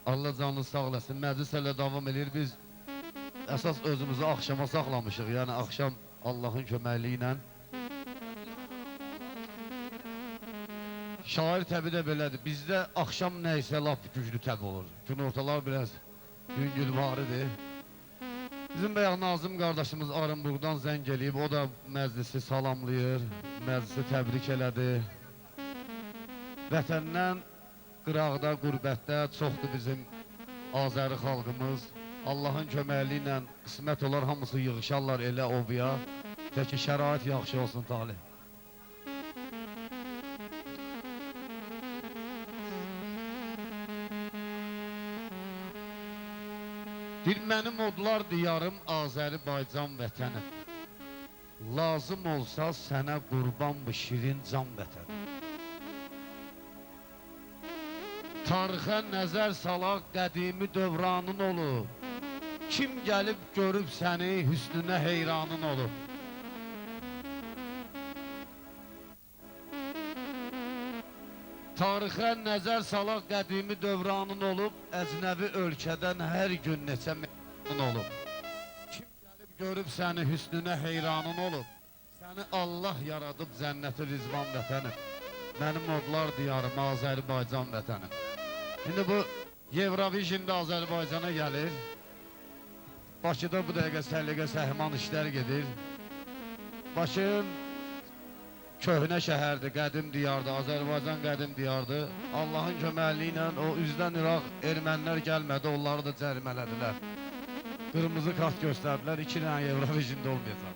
Allah canını sağ olasın. Məclis hələ davam edir. Biz əsas özümüzü axşama saxlamışıq. Yəni axşam Allahın köməkliyi ilə. Şair təbi də belədir. Bizdə axşam nəysə laf güclü təbi olur. Günortalar biraz yüngülvarıdır. Bizim bayaq Nazım qardaşımız Arınburqdan zəng eləyib. O da məclisi salamlayır, məclisi təbrik elədi. Vətəndən qıraqda, qürbətdə çoxdur bizim Azəri xalqımız. Allahın köməkliyi ilə qismət olar, hamısı yığışarlar elə obya. Təki şərait yaxşı olsun talih. Dil mənim odlar diyarım, Azərbaycan vətənim. Lazım olsa sənə qurban bu şirin can vətənim. Tarixə nəzər salaq qədimi dövranın olub. Kim gəlib görüb səni hüsnünə heyranın olub. Tarixə nəzər salaq qədimi dövranın olub. Əcnəbi ölkədən hər gün neçə mehmanın olub. Kim gəlib görüb səni hüsnünə heyranın olub. Səni Allah yaradıb cənnəti rizvan vətənim. Mənim odlar diyarım, Azərbaycan vətənim. İndi bu Eurovision'da Azərbaycana gəlir. Bakıda bu dəqiqə səliqə səhman işlər gedir. Bakın köhnə şəhərdir, qədim diyardır, Azərbaycan qədim diyardır. Allahın köməkliyi ilə o üzdən İraq ermənilər gəlmədi, onları da cərimələdilər. Qırmızı kart göstərdilər, 2 dənə Eurovision'da olmayacaq.